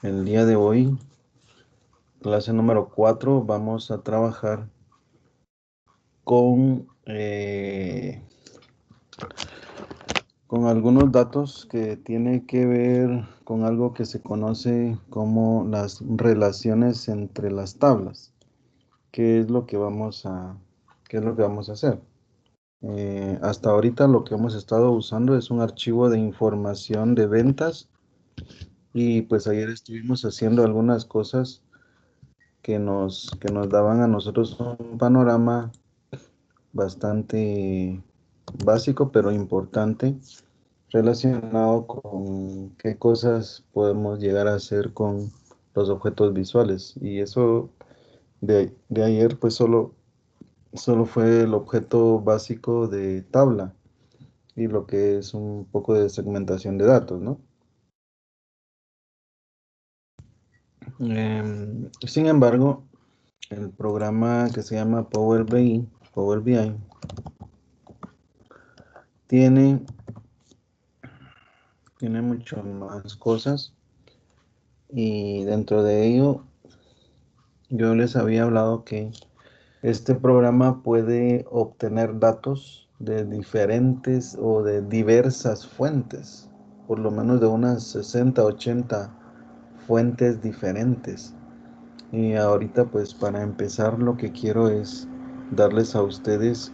El día de hoy, clase número 4, vamos a trabajar con algunos datos que tienen que ver con algo que se conoce como las relaciones entre las tablas. ¿Qué es lo que qué es lo que vamos a hacer? Hasta ahorita lo que hemos estado usando es un archivo de información de ventas y pues ayer estuvimos haciendo algunas cosas que nos daban a nosotros un panorama bastante básico, pero importante, relacionado con qué cosas podemos llegar a hacer con los objetos visuales. Y eso de ayer, pues solo fue el objeto básico de tabla y lo que es un poco de segmentación de datos, ¿no? Sin embargo, el programa que se llama Power BI, tiene, tiene mucho más cosas y dentro de ello yo les había hablado que este programa puede obtener datos de diferentes o de diversas fuentes, por lo menos de unas 60, 80 fuentes diferentes. Y ahorita pues para empezar lo que quiero es darles a ustedes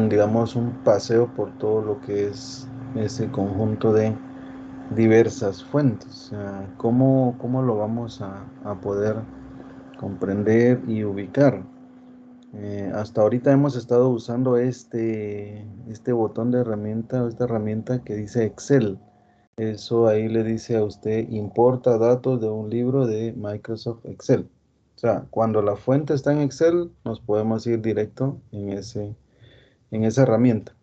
digamos, un paseo por todo lo que es ese conjunto de diversas fuentes. O sea, cómo lo vamos a poder comprender y ubicar? Hasta ahorita hemos estado usando este botón de herramienta, esta herramienta que dice Excel. Eso ahí le dice a usted, importa datos de un libro de Microsoft Excel. O sea, cuando la fuente está en Excel, nos podemos ir directo en esa herramienta.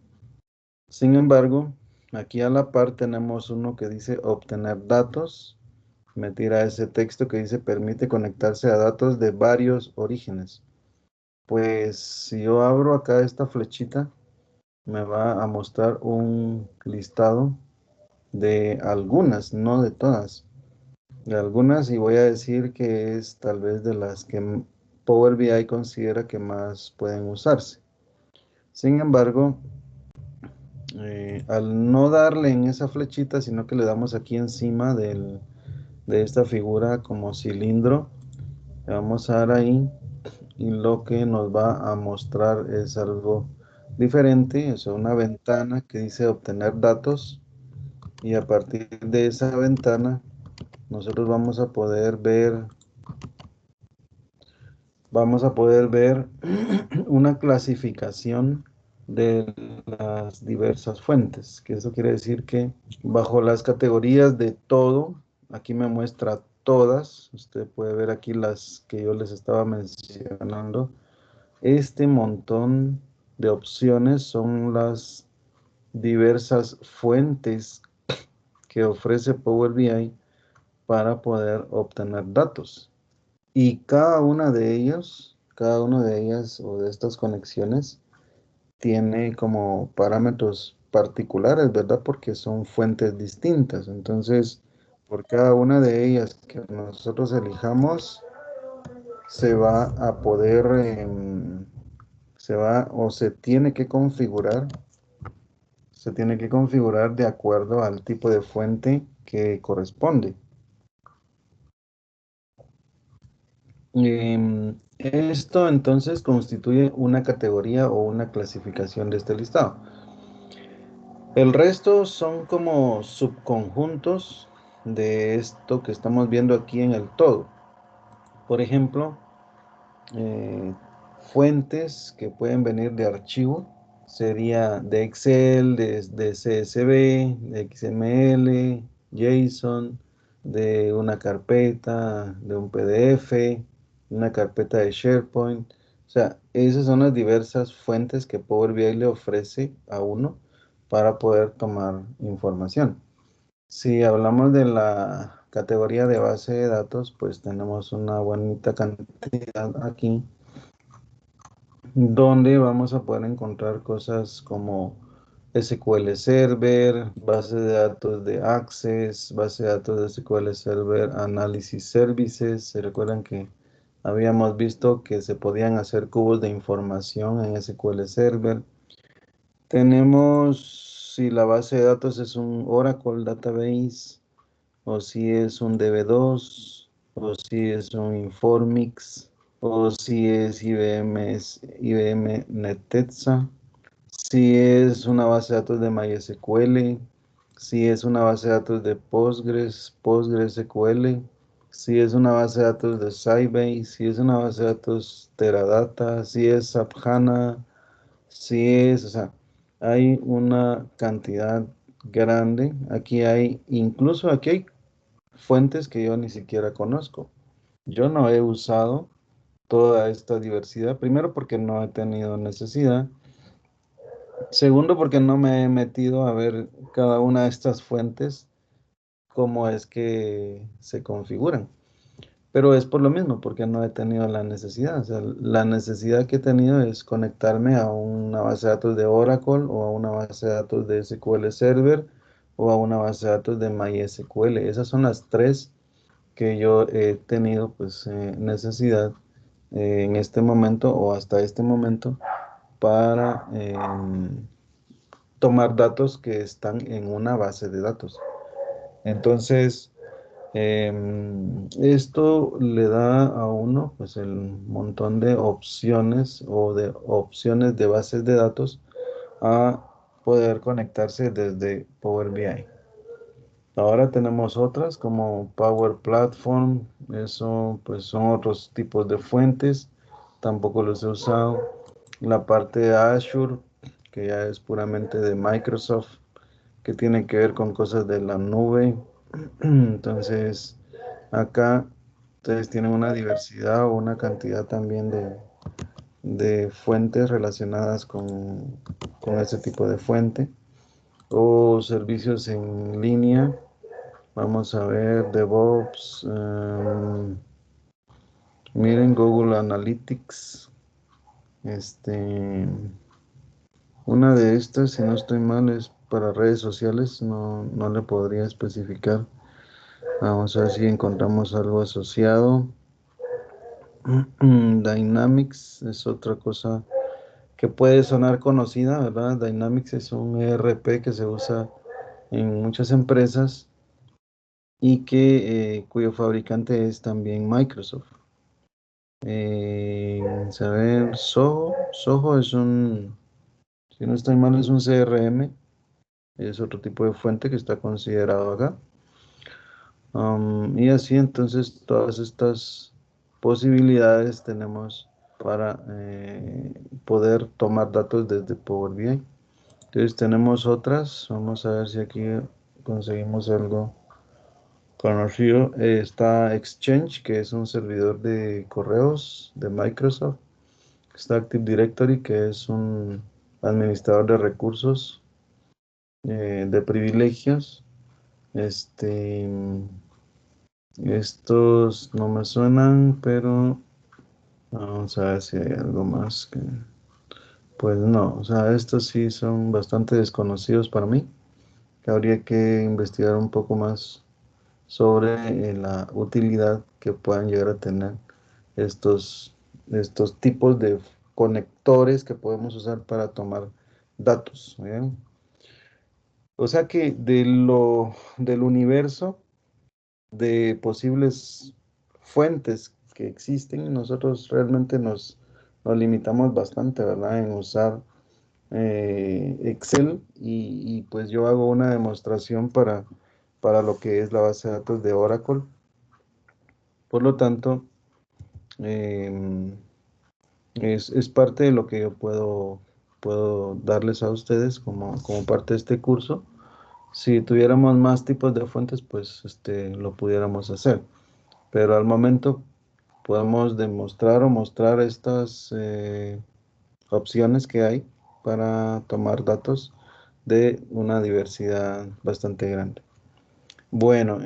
Sin embargo, aquí a la par tenemos uno que dice obtener datos. Me tira ese texto que dice permite conectarse a datos de varios orígenes. Pues si yo abro acá esta flechita, me va a mostrar un listado de algunas, no de todas. De algunas, y voy a decir que es tal vez de las que Power BI considera que más pueden usarse. Sin embargo, al no darle en esa flechita, sino que le damos aquí encima de esta figura como cilindro, le vamos a dar ahí y lo que nos va a mostrar es algo diferente, es una ventana que dice obtener datos y a partir de esa ventana nosotros vamos a poder ver una clasificación de las diversas fuentes, que eso quiere decir que bajo las categorías de todo, aquí me muestra todas, usted puede ver aquí las que yo les estaba mencionando. Este montón de opciones son las diversas fuentes que ofrece Power BI para poder obtener datos. Y cada una de ellas o de estas conexiones tiene como parámetros particulares, ¿verdad? Porque son fuentes distintas. Entonces, por cada una de ellas que nosotros elijamos, se va a poder, se va o se tiene que configurar de acuerdo al tipo de fuente que corresponde. Esto entonces constituye una categoría o una clasificación de este listado. El resto son como subconjuntos de esto que estamos viendo aquí en el todo. Por ejemplo, eh, fuentes que pueden venir de archivo. Sería de Excel, de CSV, de XML, JSON, de una carpeta, de un PDF, una carpeta de SharePoint. O sea, esas son las diversas fuentes que Power BI le ofrece a uno para poder tomar información. Si hablamos de la categoría de base de datos, pues tenemos una bonita cantidad aquí donde vamos a poder encontrar cosas como SQL Server, base de datos de Access, base de datos de SQL Server Analysis Services. ¿Se recuerdan que habíamos visto que se podían hacer cubos de información en SQL Server? Tenemos si la base de datos es un Oracle Database, o si es un DB2, o si es un Informix, o si es IBM NetTetsa, si es una base de datos de MySQL, si es una base de datos de PostgreSQL, si es una base de datos de Sybase, si es una base de datos Teradata, si es SAP HANA, si es, o sea, hay una cantidad grande. Aquí hay fuentes que yo ni siquiera conozco. Yo no he usado toda esta diversidad, primero porque no he tenido necesidad. Segundo, porque no me he metido a ver cada una de estas fuentes, cómo es que se configuran. Pero es por lo mismo, porque no he tenido la necesidad. O sea, la necesidad que he tenido es conectarme a una base de datos de Oracle o a una base de datos de SQL Server o a una base de datos de MySQL. Esas son las tres que yo he tenido pues necesidad en este momento o hasta este momento para tomar datos que están en una base de datos. Entonces, esto le da a uno pues el montón de opciones o de opciones de bases de datos a poder conectarse desde Power BI. Ahora tenemos otras como Power Platform, eso pues son otros tipos de fuentes, tampoco los he usado. La parte de Azure, que ya es puramente de Microsoft, que tiene que ver con cosas de la nube. Entonces, acá ustedes tienen una diversidad o una cantidad también de fuentes relacionadas con ese tipo de fuente o servicios en línea. Vamos a ver, DevOps. Miren Google Analytics. Este, una de estas, si no estoy mal, es para redes sociales. No, no le podría especificar. Vamos a ver si encontramos algo asociado. Dynamics es otra cosa que puede sonar conocida, ¿verdad? Dynamics es un ERP que se usa en muchas empresas y cuyo fabricante es también Microsoft. Saber, Soho es si no estoy mal, es un CRM, es otro tipo de fuente que está considerado acá. Y así entonces todas estas posibilidades tenemos para poder tomar datos desde Power BI. Entonces tenemos otras, vamos a ver si aquí conseguimos algo conocido. Está Exchange, que es un servidor de correos de Microsoft. Está Active Directory, que es un administrador de recursos, de privilegios. Este, estos no me suenan, pero vamos a ver si hay algo más que... Pues no, o sea, estos sí son bastante desconocidos para mí, que habría que investigar un poco más sobre la utilidad que puedan llegar a tener estos, estos tipos de conectores que podemos usar para tomar datos. ¿Bien? O sea que del universo de posibles fuentes que existen, nosotros realmente nos limitamos bastante, ¿verdad? En usar Excel pues yo hago una demostración para lo que es la base de datos de Oracle. Por lo tanto, em, es parte de lo que yo puedo darles a ustedes como parte de este curso. Si tuviéramos más tipos de fuentes, pues lo pudiéramos hacer. Pero al momento podemos demostrar o mostrar estas opciones que hay para tomar datos de una diversidad bastante grande. Bueno,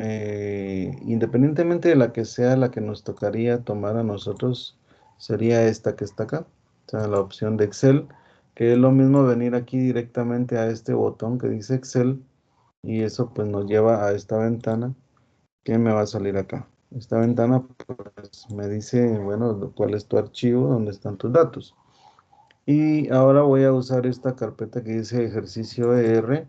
independientemente de la que sea la que nos tocaría tomar a nosotros, sería esta que está acá, o sea, la opción de Excel. que es lo mismo venir aquí directamente a este botón que dice Excel y eso pues nos lleva a esta ventana que me va a salir acá. Esta ventana pues me dice, bueno, cuál es tu archivo, dónde están tus datos. Y ahora voy a usar esta carpeta que dice ejercicio R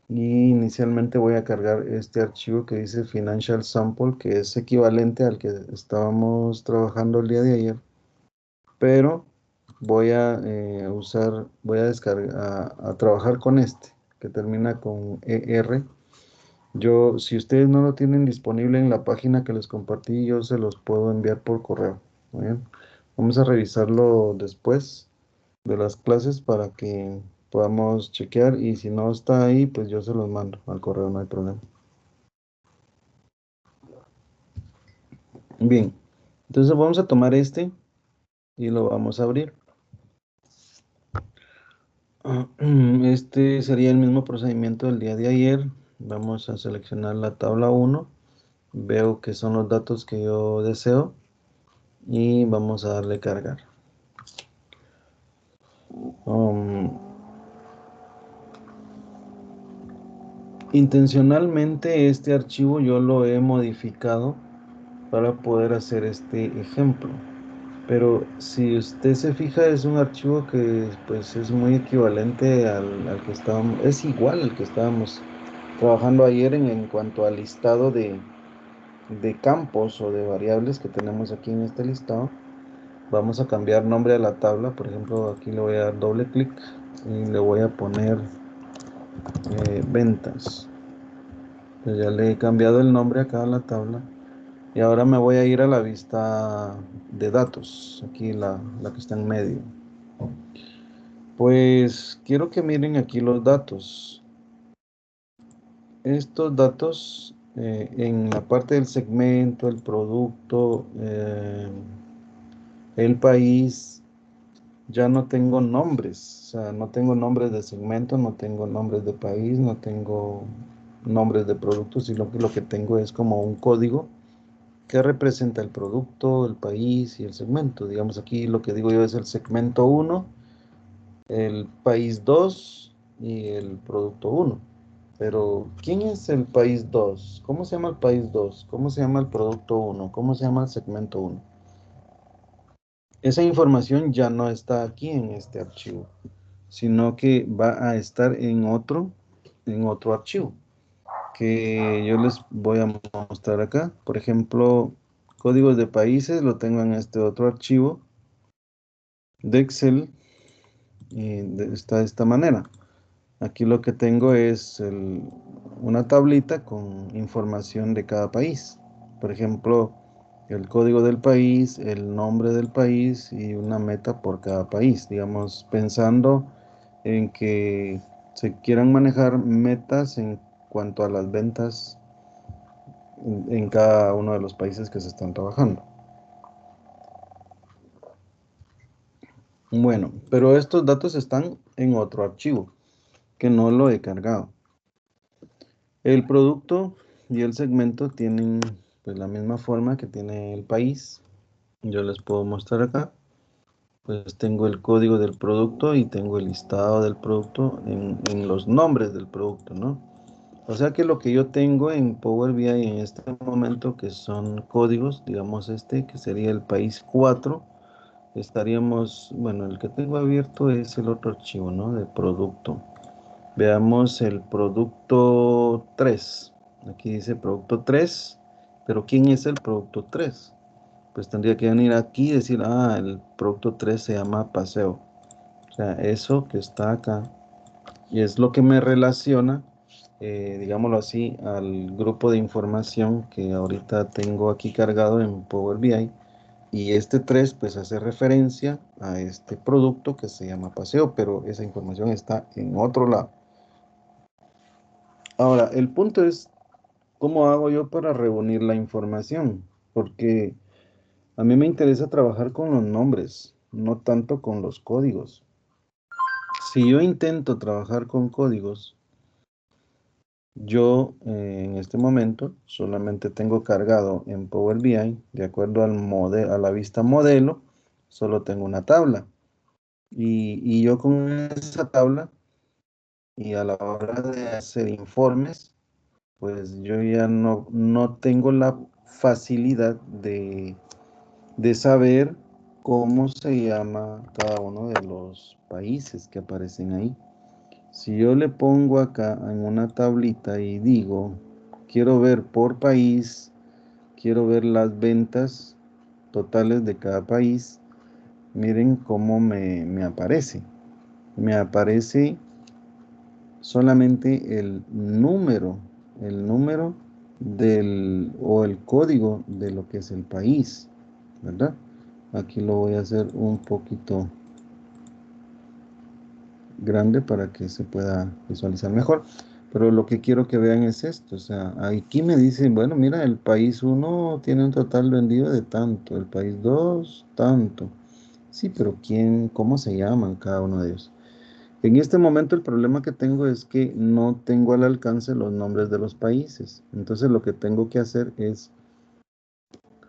y inicialmente voy a cargar este archivo que dice Financial Sample, que es equivalente al que estábamos trabajando el día de ayer, pero voy a voy a descargar, a trabajar con este, que termina con ER. Yo, si ustedes no lo tienen disponible en la página que les compartí, yo se los puedo enviar por correo. Muy bien. Vamos a revisarlo después de las clases para que podamos chequear y si no está ahí, pues yo se los mando al correo, no hay problema. Bien, entonces vamos a tomar este y lo vamos a abrir. Este sería el mismo procedimiento del día de ayer. Vamos a seleccionar la tabla 1. Veo que son los datos que yo deseo y vamos a darle cargar. Um, Intencionalmente este archivo yo lo he modificado para poder hacer este ejemplo. Pero si usted se fija, es un archivo que pues es muy equivalente al que estábamos, es igual al que estábamos trabajando ayer en cuanto al listado de campos o de variables que tenemos aquí en este listado. Vamos a cambiar nombre a la tabla, por ejemplo, aquí le voy a dar doble clic y le voy a poner ventas. Pues ya le he cambiado el nombre acá a la tabla. Y ahora me voy a ir a la vista de datos, aquí la que está en medio. Pues quiero que miren aquí los datos. Estos datos en la parte del segmento, el producto, el país, ya no tengo nombres. O sea, no tengo nombres de segmento, no tengo nombres de país, no tengo nombres de productos, sino que lo que tengo es como un código que representa el producto, el país y el segmento. Digamos aquí lo que digo yo es el segmento 1, el país 2 y el producto 1. Pero, ¿quién es el país 2? ¿Cómo se llama el país 2? ¿Cómo se llama el producto 1? ¿Cómo se llama el segmento 1? Esa información ya no está aquí en este archivo, sino que va a estar en otro archivo, que yo les voy a mostrar acá. Por ejemplo, códigos de países lo tengo en este otro archivo de Excel y está de esta manera. Aquí lo que tengo es una tablita con información de cada país. Por ejemplo, el código del país, el nombre del país y una meta por cada país. Digamos, pensando en que se quieran manejar metas en cuanto a las ventas en cada uno de los países que se están trabajando. Bueno, pero estos datos están en otro archivo que no lo he cargado. El producto y el segmento tienen pues la misma forma que tiene el país. Yo les puedo mostrar acá. Pues tengo el código del producto y tengo el listado del producto en los nombres del producto, ¿no? O sea que lo que yo tengo en Power BI en este momento, que son códigos, digamos este, que sería el país 4, estaríamos, bueno, el que tengo abierto es el otro archivo, ¿no? De producto. Veamos el producto 3. Aquí dice producto 3, pero ¿quién es el producto 3? Pues tendría que venir aquí y decir, ah, el producto 3 se llama paseo. O sea, eso que está acá y es lo que me relaciona, digámoslo así, al grupo de información que ahorita tengo aquí cargado en Power BI. Y este 3 pues hace referencia a este producto que se llama paseo, pero esa información está en otro lado. Ahora, el punto es, ¿cómo hago yo para reunir la información? Porque a mí me interesa trabajar con los nombres, no tanto con los códigos. Si yo intento trabajar con códigos, yo en este momento solamente tengo cargado en Power BI, de acuerdo al a la vista modelo, solo tengo una tabla. Y yo con esa tabla y a la hora de hacer informes, pues yo ya no tengo la facilidad de saber cómo se llama cada uno de los países que aparecen ahí. Si yo le pongo acá en una tablita y digo, quiero ver por país, quiero ver las ventas totales de cada país, miren cómo me aparece. Me aparece solamente el número o el código de lo que es el país, ¿verdad? Aquí lo voy a hacer un poquito grande para que se pueda visualizar mejor. Pero lo que quiero que vean es esto, o sea, aquí me dicen, bueno, mira, el país uno tiene un total vendido de tanto, el país 2 tanto. Sí, pero ¿quién, cómo se llaman cada uno de ellos? En este momento el problema que tengo es que no tengo al alcance los nombres de los países. Entonces lo que tengo que hacer es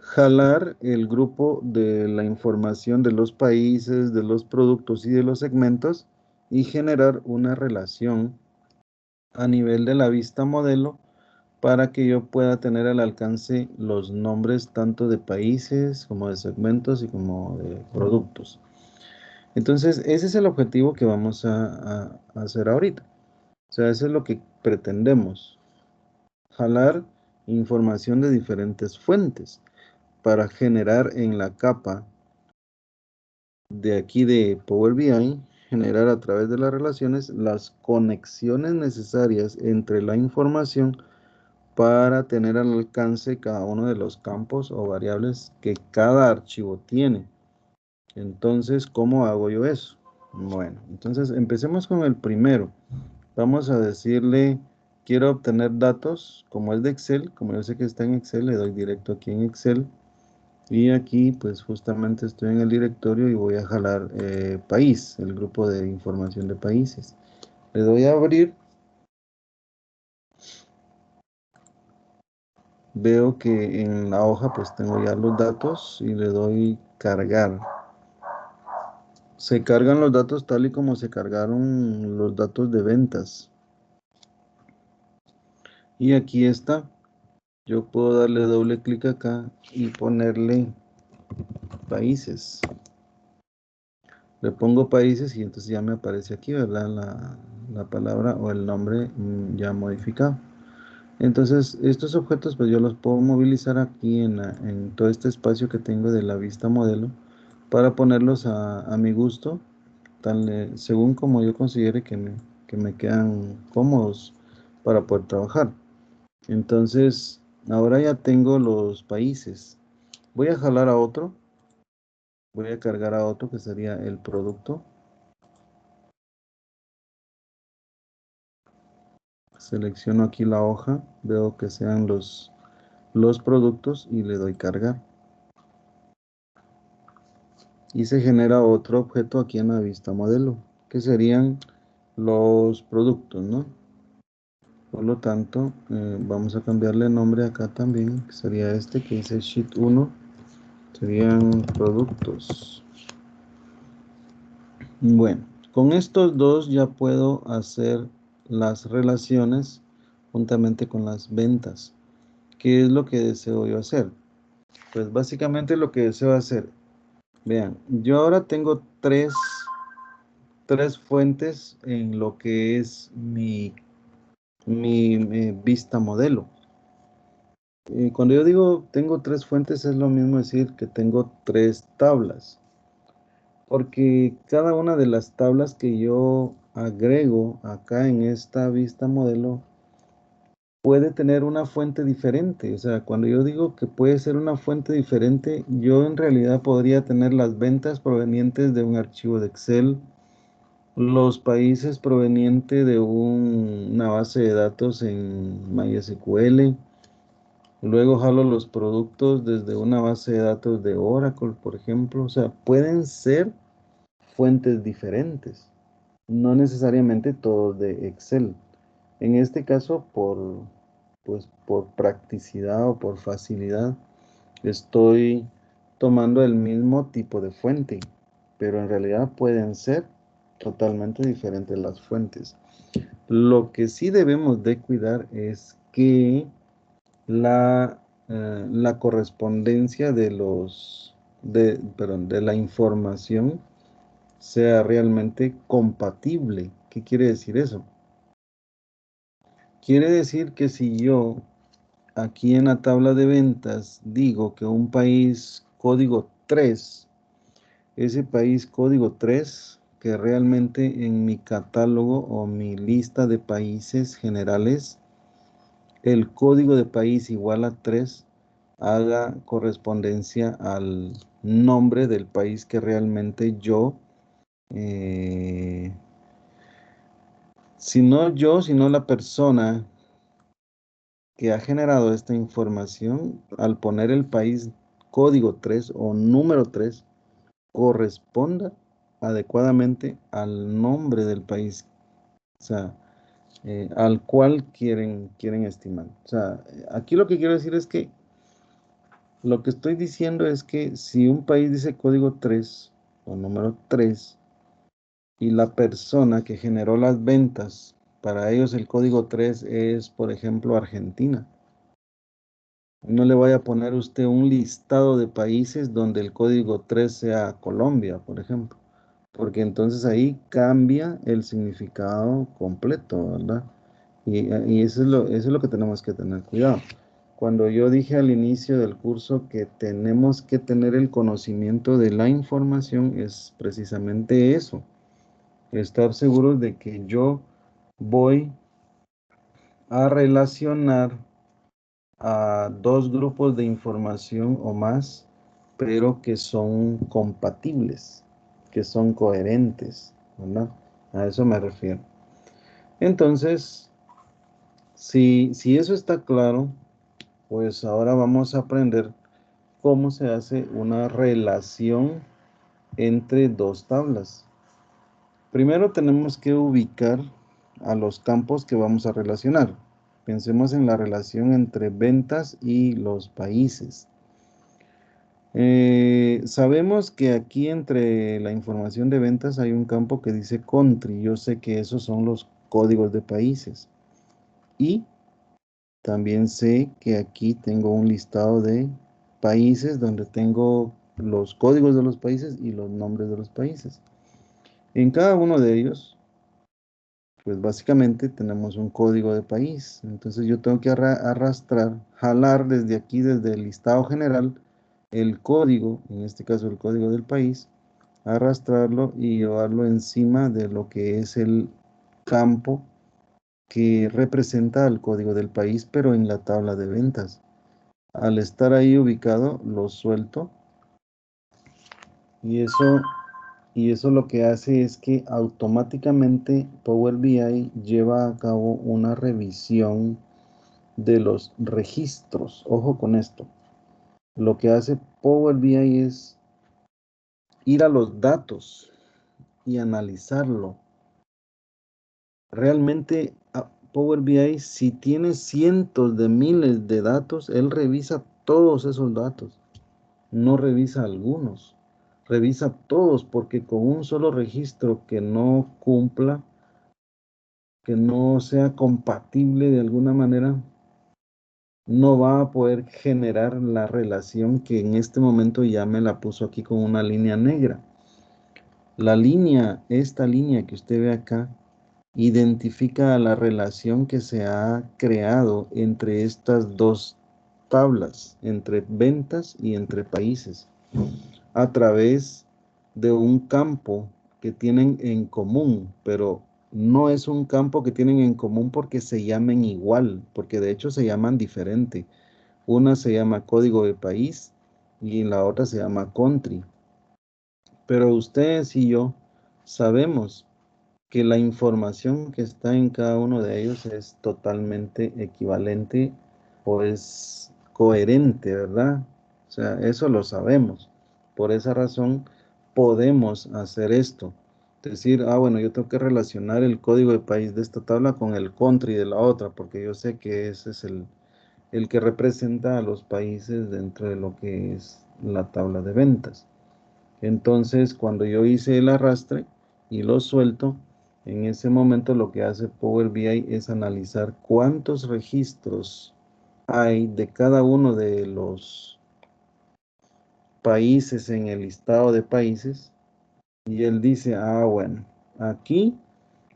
jalar el grupo de la información de los países, de los productos y de los segmentos y generar una relación a nivel de la vista modelo para que yo pueda tener al alcance los nombres tanto de países como de segmentos y como de productos. Entonces, ese es el objetivo que vamos a hacer ahorita. O sea, eso es lo que pretendemos, jalar información de diferentes fuentes para generar en la capa de aquí de Power BI, generar a través de las relaciones las conexiones necesarias entre la información para tener al alcance cada uno de los campos o variables que cada archivo tiene. Entonces, ¿cómo hago yo eso? Bueno, entonces empecemos con el primero. Vamos a decirle, quiero obtener datos, como es de Excel, como yo sé que está en Excel, le doy directo aquí en Excel. Y aquí, pues justamente estoy en el directorio y voy a jalar país, el grupo de información de países. Le doy a abrir. Veo que en la hoja pues tengo ya los datos y le doy cargar. Se cargan los datos tal y como se cargaron los datos de ventas. Y aquí está. Yo puedo darle doble clic acá y ponerle países. Le pongo países y entonces ya me aparece aquí, ¿verdad? La palabra o el nombre ya modificado. Entonces, estos objetos pues yo los puedo movilizar aquí en todo este espacio que tengo de la vista modelo para ponerlos a mi gusto, según como yo considere que me quedan cómodos para poder trabajar. Entonces, ahora ya tengo los países. Voy a jalar a otro, voy a cargar a otro que sería el producto. Selecciono aquí la hoja, veo que sean los productos y le doy cargar. Y se genera otro objeto aquí en la vista modelo, que serían los productos, ¿no? Por lo tanto, vamos a cambiarle nombre acá también, que sería este que dice Sheet 1, serían productos. Bueno, con estos dos ya puedo hacer las relaciones juntamente con las ventas. ¿Qué es lo que deseo yo hacer? Pues básicamente lo que deseo hacer, vean, yo ahora tengo tres fuentes en lo que es mi vista modelo. Cuando yo digo tengo tres fuentes es lo mismo decir que tengo tres tablas, porque cada una de las tablas que yo agrego acá en esta vista modelo puede tener una fuente diferente. O sea, cuando yo digo que puede ser una fuente diferente, yo en realidad podría tener las ventas provenientes de un archivo de Excel, los países provenientes de una base de datos en MySQL. Luego jalo los productos desde una base de datos de Oracle, por ejemplo. O sea, pueden ser fuentes diferentes, no necesariamente todos de Excel. En este caso, pues, por practicidad o por facilidad, estoy tomando el mismo tipo de fuente. pero en realidad pueden ser totalmente diferentes las fuentes. Lo que sí debemos de cuidar es que la correspondencia de la información sea realmente compatible. ¿Qué quiere decir eso? Quiere decir que si yo aquí en la tabla de ventas digo que un país código 3, ese país código 3, que realmente en mi catálogo o mi lista de países generales, el código de país igual a 3 haga correspondencia al nombre del país que realmente yo, eh, si no yo, sino la persona que ha generado esta información, al poner el país código 3 o número 3 corresponda adecuadamente al nombre del país, o sea, al cual quieren estimar. O sea, aquí lo que quiero decir es que lo que estoy diciendo es que si un país dice código 3 o número 3 y la persona que generó las ventas, para ellos el código 3 es, por ejemplo, Argentina. No le vaya a poner usted un listado de países donde el código 3 sea Colombia, por ejemplo, porque entonces ahí cambia el significado completo, ¿verdad? Y eso es lo que tenemos que tener cuidado. Cuando yo dije al inicio del curso que tenemos que tener el conocimiento de la información, es precisamente eso, estar seguros de que yo voy a relacionar a dos grupos de información o más, pero que son compatibles, que son coherentes, ¿verdad? A eso me refiero. Entonces, si eso está claro, pues ahora vamos a aprender cómo se hace una relación entre dos tablas. Primero tenemos que ubicar a los campos que vamos a relacionar. Pensemos en la relación entre ventas y los países. Sabemos que aquí entre la información de ventas hay un campo que dice country. Yo sé que esos son los códigos de países. Y también sé que aquí tengo un listado de países donde tengo los códigos de los países y los nombres de los países. En cada uno de ellos, pues básicamente tenemos un código de país. Entonces yo tengo que arrastrar, jalar desde aquí, desde el listado general, el código, en este caso el código del país, arrastrarlo y llevarlo encima de lo que es el campo que representa al código del país, pero en la tabla de ventas. Al estar ahí ubicado, lo suelto y eso lo que hace es que automáticamente Power BI lleva a cabo una revisión de los registros. Ojo con esto. Lo que hace Power BI es ir a los datos y analizarlo. Realmente Power BI, si tiene cientos de miles de datos, él revisa todos esos datos. No revisa algunos, revisa todos, porque con un solo registro que no cumpla, que no sea compatible de alguna manera, no va a poder generar la relación que en este momento ya me la puso aquí con una línea negra. La línea, esta línea que usted ve acá, identifica la relación que se ha creado entre estas dos tablas, entre ventas y entre países, a través de un campo que tienen en común, pero no es un campo que tienen en común porque se llamen igual, porque de hecho se llaman diferente. Una se llama código de país y la otra se llama country. Pero ustedes y yo sabemos que la información que está en cada uno de ellos es totalmente equivalente o es coherente, ¿verdad? O sea, eso lo sabemos. Por esa razón podemos hacer esto. Decir, bueno, yo tengo que relacionar el código de país de esta tabla con el country de la otra, porque yo sé que ese es el que representa a los países dentro de lo que es la tabla de ventas. Entonces, cuando yo hice el arrastre y lo suelto, en ese momento lo que hace Power BI es analizar cuántos registros hay de cada uno de los países en el listado de países. Y él dice, ah, bueno, aquí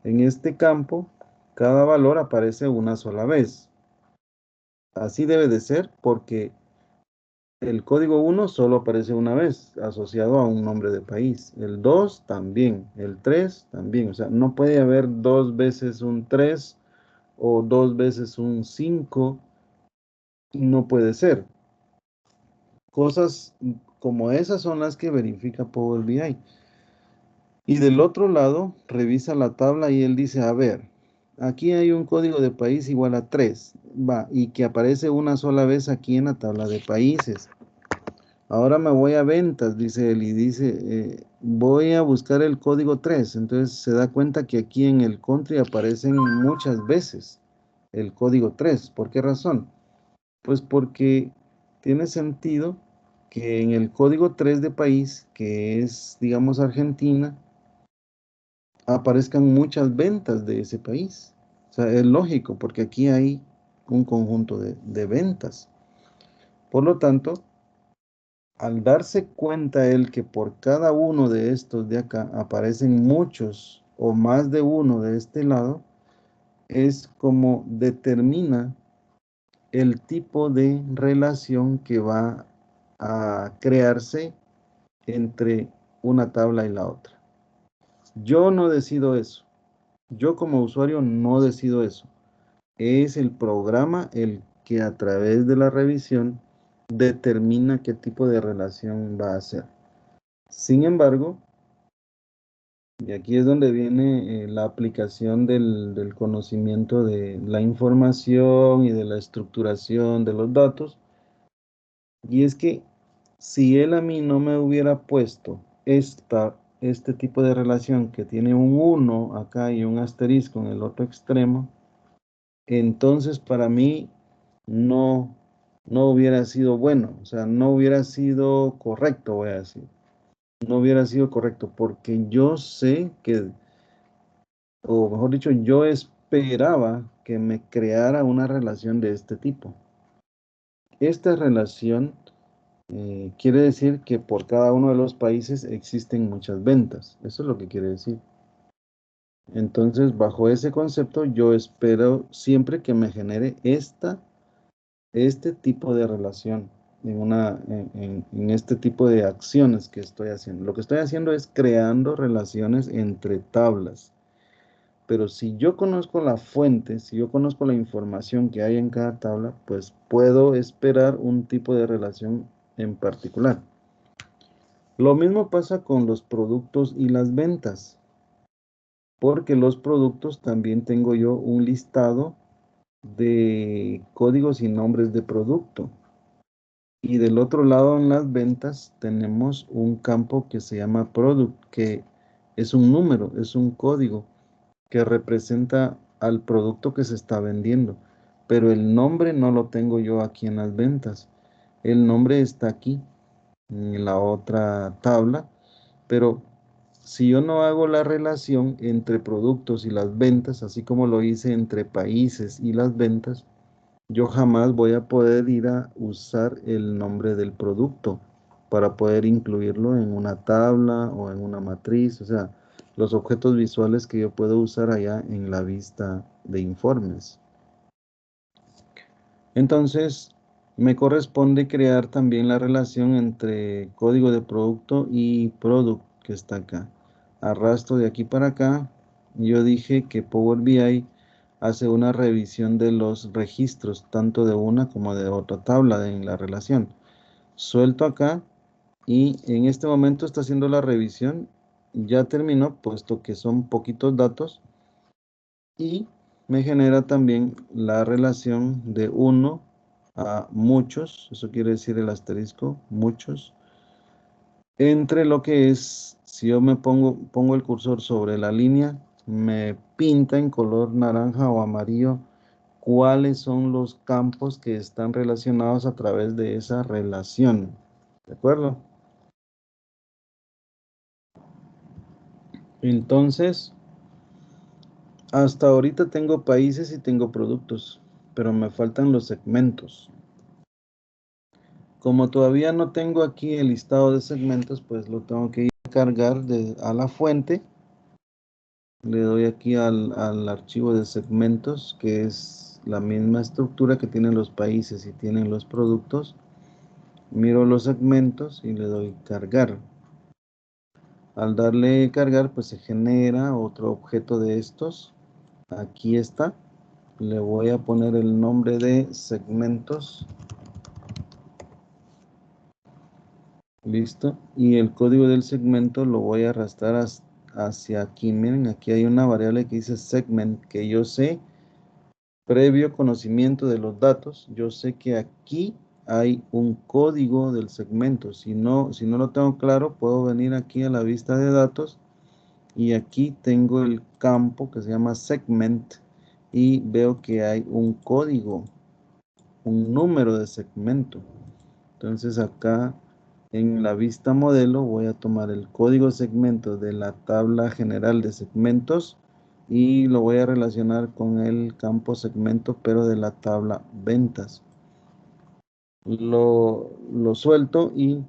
en este campo, cada valor aparece una sola vez. Así debe de ser porque el código 1 solo aparece una vez asociado a un nombre de país. El 2 también, el 3 también. O sea, no puede haber dos veces un 3 o dos veces un 5. No puede ser. Cosas como esas son las que verifica Power BI. Y del otro lado, revisa la tabla y él dice, a ver, aquí hay un código de país igual a 3, va, y que aparece una sola vez aquí en la tabla de países. Ahora me voy a ventas, dice él, y dice, voy a buscar el código 3. Entonces se da cuenta que aquí en el country aparecen muchas veces el código 3. ¿Por qué razón? Pues porque tiene sentido que en el código 3 de país, que es, digamos, Argentina, aparezcan muchas ventas de ese país. O sea, es lógico, porque aquí hay un conjunto de ventas. Por lo tanto, al darse cuenta él que por cada uno de estos de acá aparecen muchos o más de uno de este lado, es como determina el tipo de relación que va a crearse entre una tabla y la otra. Yo no decido eso. Yo como usuario no decido eso. Es el programa el que a través de la revisión determina qué tipo de relación va a hacer. Sin embargo, y aquí es donde viene la aplicación del conocimiento de la información y de la estructuración de los datos, y es que si él a mí no me hubiera puesto este tipo de relación que tiene un uno acá y un asterisco en el otro extremo, entonces para mí no, no hubiera sido bueno, o sea, no hubiera sido correcto, voy a decir. No hubiera sido correcto, porque yo sé que, o mejor dicho, yo esperaba que me creara una relación de este tipo. Esta relación quiere decir que por cada uno de los países existen muchas ventas. Eso es lo que quiere decir. Entonces, bajo ese concepto, yo espero siempre que me genere este tipo de relación en este tipo de acciones que estoy haciendo. Lo que estoy haciendo es creando relaciones entre tablas. Pero si yo conozco la fuente, si yo conozco la información que hay en cada tabla, pues puedo esperar un tipo de relación en particular. Lo mismo pasa con los productos y las ventas, porque los productos también tengo yo un listado de códigos y nombres de producto. Y del otro lado en las ventas tenemos un campo que se llama product, que es un número, es un código que representa al producto que se está vendiendo. Pero el nombre no lo tengo yo aquí en las ventas. El nombre está aquí, en la otra tabla. Pero si yo no hago la relación entre productos y las ventas, así como lo hice entre países y las ventas, yo jamás voy a poder ir a usar el nombre del producto para poder incluirlo en una tabla o en una matriz, o sea, los objetos visuales que yo puedo usar allá en la vista de informes. Entonces, me corresponde crear también la relación entre código de producto y product que está acá. Arrastro de aquí para acá. Yo dije que Power BI hace una revisión de los registros, tanto de una como de otra tabla en la relación. Suelto acá y en este momento está haciendo la revisión. Ya terminó, puesto que son poquitos datos. Y me genera también la relación de uno a muchos, eso quiere decir el asterisco, muchos, entre lo que es, si yo me pongo el cursor sobre la línea, me pinta en color naranja o amarillo cuáles son los campos que están relacionados a través de esa relación. ¿De acuerdo? Entonces, hasta ahorita tengo países y tengo productos, pero me faltan los segmentos. Como todavía no tengo aquí el listado de segmentos, pues lo tengo que ir a cargar a la fuente. Le doy aquí al archivo de segmentos, que es la misma estructura que tienen los países y tienen los productos. Miro los segmentos y le doy cargar. Al darle cargar, pues se genera otro objeto de estos. Aquí está. Le voy a poner el nombre de segmentos. Listo. Y el código del segmento lo voy a arrastrar hacia aquí. Miren, aquí hay una variable que dice segment, que yo sé, previo conocimiento de los datos, yo sé que aquí hay un código del segmento. Si no lo tengo claro, puedo venir aquí a la vista de datos y aquí tengo el campo que se llama segment y veo que hay un código, un número de segmento. Entonces acá en la vista modelo voy a tomar el código segmento de la tabla general de segmentos y lo voy a relacionar con el campo segmento, pero de la tabla ventas. Lo suelto y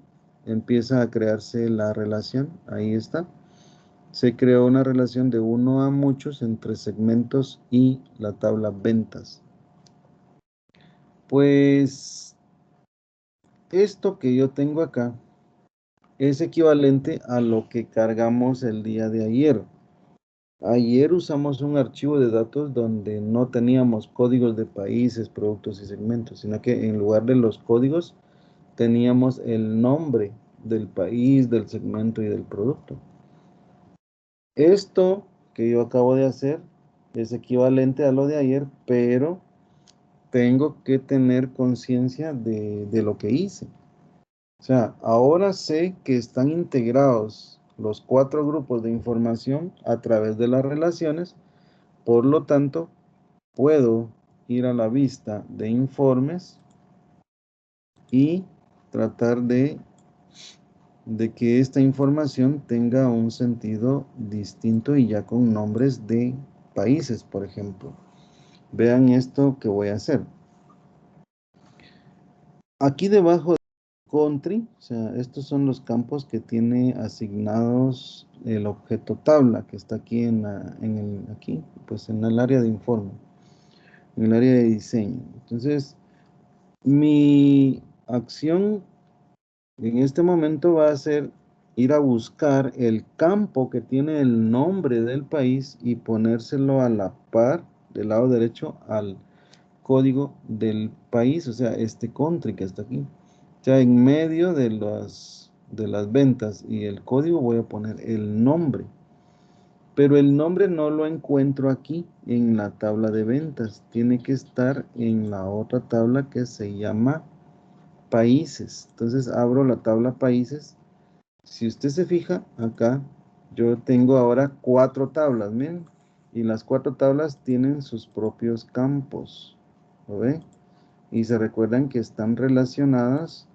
empieza a crearse la relación. Ahí está. Se creó una relación de uno a muchos entre segmentos y la tabla ventas. Pues esto que yo tengo acá es equivalente a lo que cargamos el día de ayer. Ayer usamos un archivo de datos donde no teníamos códigos de países, productos y segmentos, sino que en lugar de los códigos teníamos el nombre del país, del segmento y del producto. Esto que yo acabo de hacer es equivalente a lo de ayer, pero tengo que tener conciencia de lo que hice. O sea, ahora sé que están integrados los 4 grupos de información a través de las relaciones, por lo tanto, puedo ir a la vista de informes y tratar de que esta información tenga un sentido distinto y ya con nombres de países, por ejemplo. Vean esto que voy a hacer. Aquí debajo country, o sea, estos son los campos que tiene asignados el objeto tabla que está aquí aquí, pues en el área de informe, en el área de diseño. Entonces, mi acción en este momento va a ser ir a buscar el campo que tiene el nombre del país y ponérselo a la par del lado derecho al código del país, o sea, este country que está aquí. O sea, en medio de las ventas y el código voy a poner el nombre. Pero el nombre no lo encuentro aquí en la tabla de ventas. Tiene que estar en la otra tabla que se llama países. Entonces abro la tabla países. Si usted se fija acá, yo tengo ahora 4 tablas, miren. Y las 4 tablas tienen sus propios campos. ¿Lo ve? Y se recuerdan que están relacionadas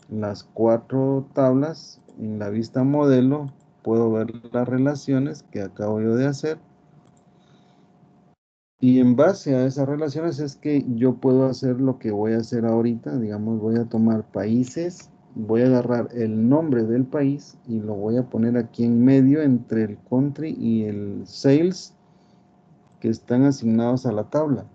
las 4 tablas en la vista modelo. Puedo ver las relaciones que acabo yo de hacer. Y en base a esas relaciones es que yo puedo hacer lo que voy a hacer ahorita. Digamos, voy a tomar países, voy a agarrar el nombre del país y lo voy a poner aquí en medio entre el country y el sales que están asignados a la tabla.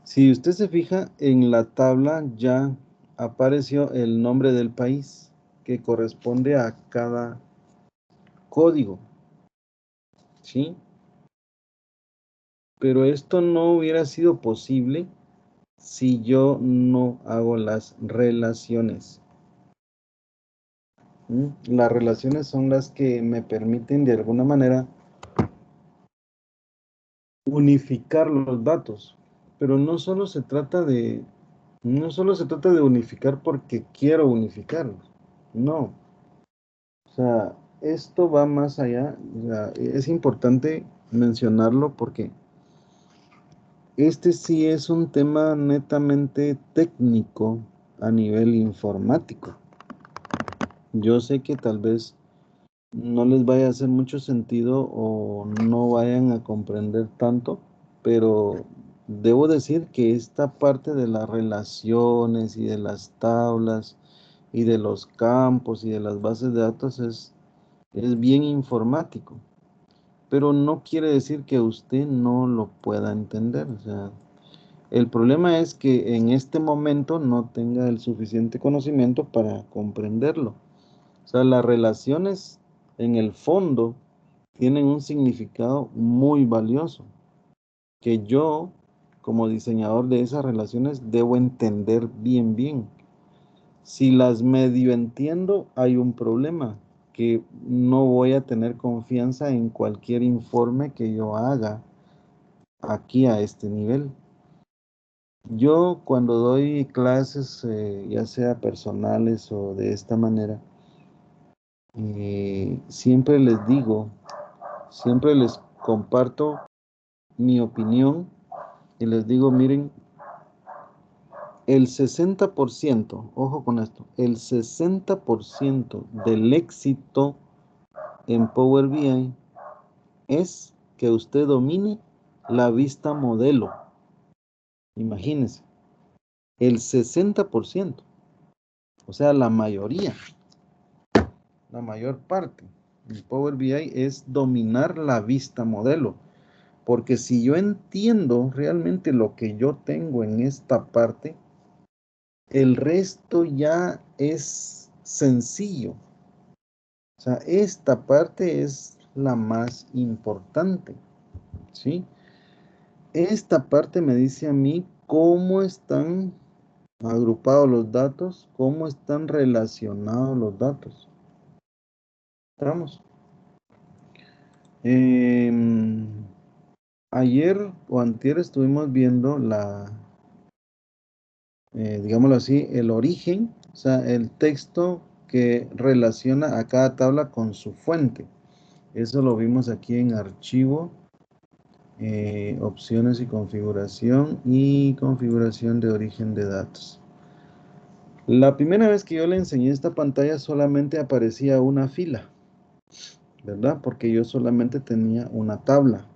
Si usted se fija, en la tabla ya apareció el nombre del país que corresponde a cada código, ¿sí? Pero esto no hubiera sido posible si yo no hago las relaciones. Las relaciones son las que me permiten de alguna manera unificar los datos, pero no solo se trata de unificar porque quiero unificarlos, no. O sea, esto va más allá. O sea, es importante mencionarlo porque este sí es un tema netamente técnico a nivel informático. Yo sé que tal vez no les vaya a hacer mucho sentido o no vayan a comprender tanto, pero debo decir que esta parte de las relaciones y de las tablas y de los campos y de las bases de datos es bien informático, pero no quiere decir que usted no lo pueda entender. O sea, el problema es que en este momento no tenga el suficiente conocimiento para comprenderlo. O sea, las relaciones en el fondo tienen un significado muy valioso que yo, como diseñador de esas relaciones, debo entender bien, bien. Si las medio entiendo, hay un problema, que no voy a tener confianza en cualquier informe que yo haga aquí a este nivel. Yo cuando doy clases, ya sea personales o de esta manera, siempre les digo, siempre les comparto mi opinión y les digo, miren, el 60%, ojo con esto, el 60% del éxito en Power BI es que usted domine la vista modelo. Imagínense, el 60%, o sea, la mayoría, la mayor parte en Power BI es dominar la vista modelo. Porque si yo entiendo realmente lo que yo tengo en esta parte, el resto ya es sencillo. O sea, esta parte es la más importante, ¿sí? Esta parte me dice a mí cómo están agrupados los datos, cómo están relacionados los datos. ¿Estamos? Em, Ayer o antier estuvimos viendo digámoslo así, el origen, o sea, el texto que relaciona a cada tabla con su fuente. Eso lo vimos aquí en archivo, opciones y configuración de origen de datos. La primera vez que yo le enseñé esta pantalla solamente aparecía una fila, ¿verdad? Porque yo solamente tenía una tabla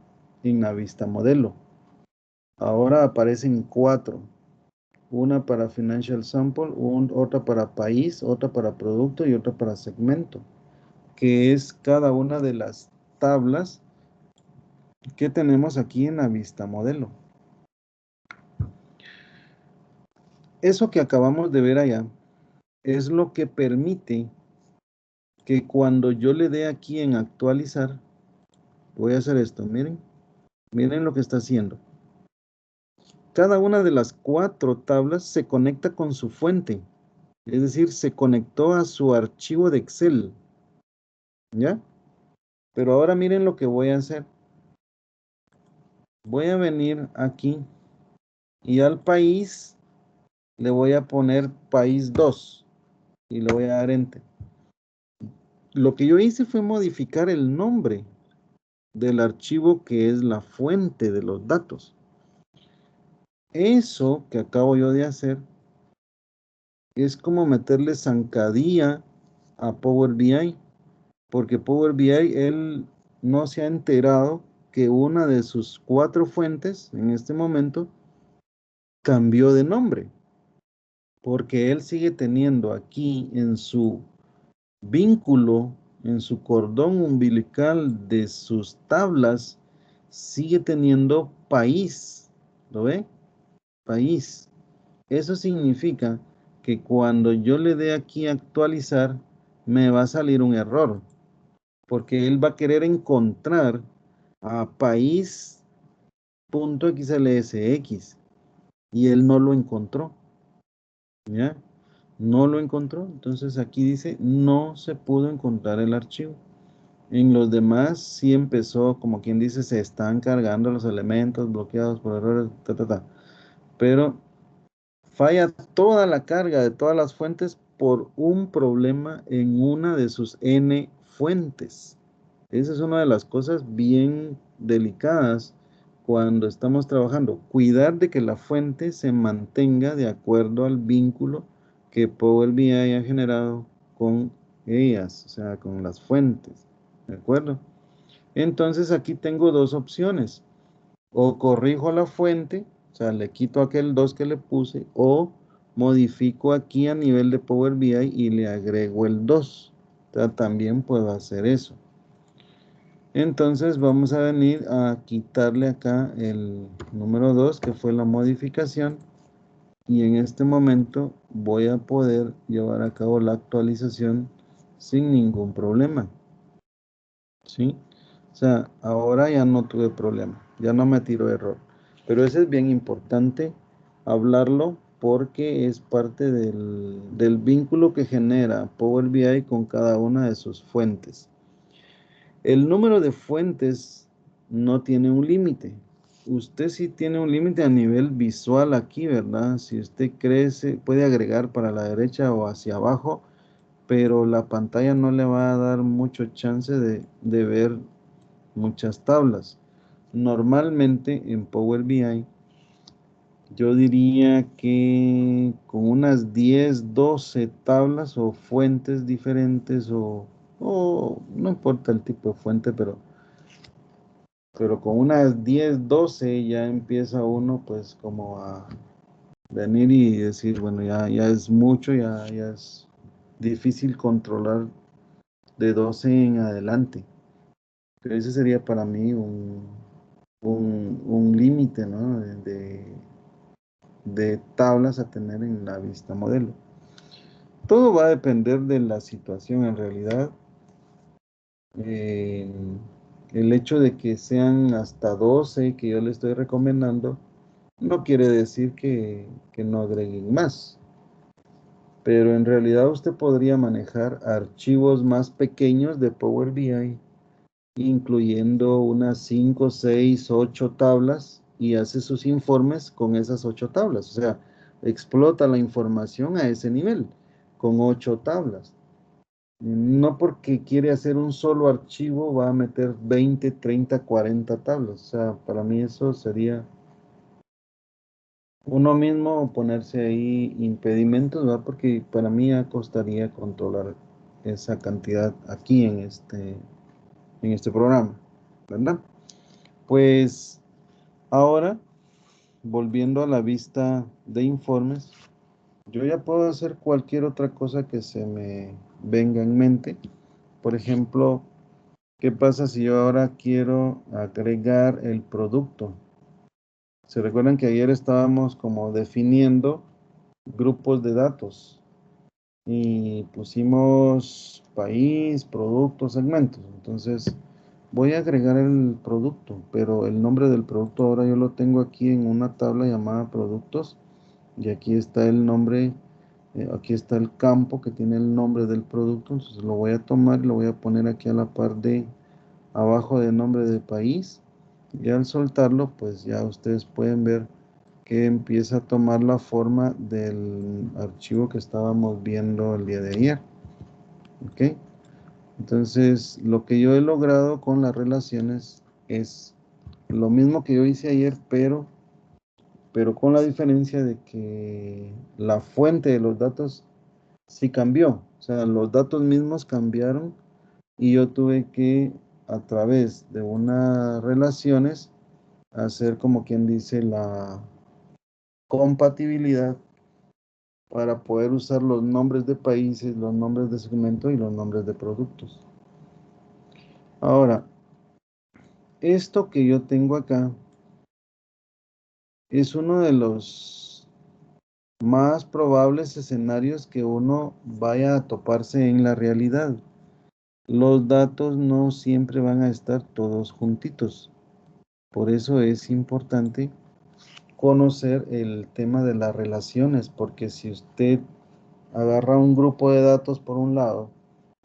en la vista modelo. Ahora aparecen cuatro. Una para Financial Sample, otra para país, otra para producto y otra para segmento, que es cada una de las tablas que tenemos aquí en la vista modelo. Eso que acabamos de ver allá es lo que permite que cuando yo le dé aquí en actualizar, voy a hacer esto, miren, miren lo que está haciendo. Cada una de las cuatro tablas se conecta con su fuente, es decir, se conectó a su archivo de Excel, ¿ya? Pero ahora miren lo que voy a hacer. Voy a venir aquí y al país le voy a poner país 2 y le voy a dar enter. Lo que yo hice fue modificar el nombre del archivo que es la fuente de los datos. Eso que acabo yo de hacer es como meterle zancadilla a Power BI, porque Power BI él no se ha enterado que una de sus cuatro fuentes en este momento cambió de nombre, porque él sigue teniendo aquí en su vínculo, en su cordón umbilical de sus tablas, sigue teniendo país. ¿Lo ve? País. Eso significa que cuando yo le dé aquí a actualizar, me va a salir un error, porque él va a querer encontrar a país.xlsx y él no lo encontró. ¿Ya? No lo encontró, entonces aquí dice no se pudo encontrar el archivo. En los demás sí empezó, como quien dice, se están cargando los elementos bloqueados por errores, pero falla toda la carga de todas las fuentes por un problema en una de sus n fuentes. Esa es una de las cosas bien delicadas cuando estamos trabajando. Cuidar de que la fuente se mantenga de acuerdo al vínculo que Power BI ha generado con ellas, o sea, con las fuentes, ¿de acuerdo? Entonces aquí tengo dos opciones, o corrijo la fuente, o sea, le quito aquel 2 que le puse, o modifico aquí a nivel de Power BI y le agrego el 2, o sea, también puedo hacer eso. Entonces vamos a venir a quitarle acá el número 2 que fue la modificación, y en este momento voy a poder llevar a cabo la actualización sin ningún problema, ¿sí? O sea, ahora ya no tuve problema, ya no me tiró error. Pero eso es bien importante hablarlo porque es parte del vínculo que genera Power BI con cada una de sus fuentes. El número de fuentes no tiene un límite. Usted sí tiene un límite a nivel visual aquí, ¿verdad? Si usted crece, puede agregar para la derecha o hacia abajo, pero la pantalla no le va a dar mucho chance de ver muchas tablas. Normalmente en Power BI, yo diría que con unas 10, 12 tablas o fuentes diferentes o no importa el tipo de fuente, pero con unas 10, 12 ya empieza uno pues como a venir y decir, bueno, ya es mucho, ya es difícil controlar de 12 en adelante. Pero ese sería para mí un límite, ¿no? De tablas a tener en la vista modelo. Todo va a depender de la situación en realidad. Eh, el hecho de que sean hasta 12 que yo le estoy recomendando no quiere decir que no agreguen más, pero en realidad usted podría manejar archivos más pequeños de Power BI, incluyendo unas 5, 6, 8 tablas y hace sus informes con esas 8 tablas. O sea, explota la información a ese nivel, con 8 tablas. No porque quiere hacer un solo archivo va a meter 20, 30, 40 tablas. O sea, para mí eso sería uno mismo ponerse ahí impedimentos, ¿verdad? Porque para mí ya costaría controlar esa cantidad aquí en este programa, ¿verdad? Pues ahora, volviendo a la vista de informes, yo ya puedo hacer cualquier otra cosa que se me venga en mente. Por ejemplo, ¿qué pasa si yo ahora quiero agregar el producto? ¿Se recuerdan que ayer estábamos como definiendo grupos de datos y pusimos país, producto, segmentos? Entonces voy a agregar el producto, pero el nombre del producto ahora yo lo tengo aquí en una tabla llamada productos, y aquí está el nombre, aquí está el campo que tiene el nombre del producto. Entonces lo voy a tomar y lo voy a poner aquí a la par de abajo del nombre de país, y al soltarlo pues ya ustedes pueden ver que empieza a tomar la forma del archivo que estábamos viendo el día de ayer. ¿Ok? Entonces, lo que yo he logrado con las relaciones es lo mismo que yo hice ayer, pero con la diferencia de que la fuente de los datos sí cambió. O sea, los datos mismos cambiaron y yo tuve que, a través de unas relaciones, hacer como quien dice la compatibilidad para poder usar los nombres de países, los nombres de segmento y los nombres de productos. Ahora, esto que yo tengo acá es uno de los más probables escenarios que uno vaya a toparse en la realidad. Los datos no siempre van a estar todos juntitos. Por eso es importante conocer el tema de las relaciones, porque si usted agarra un grupo de datos por un lado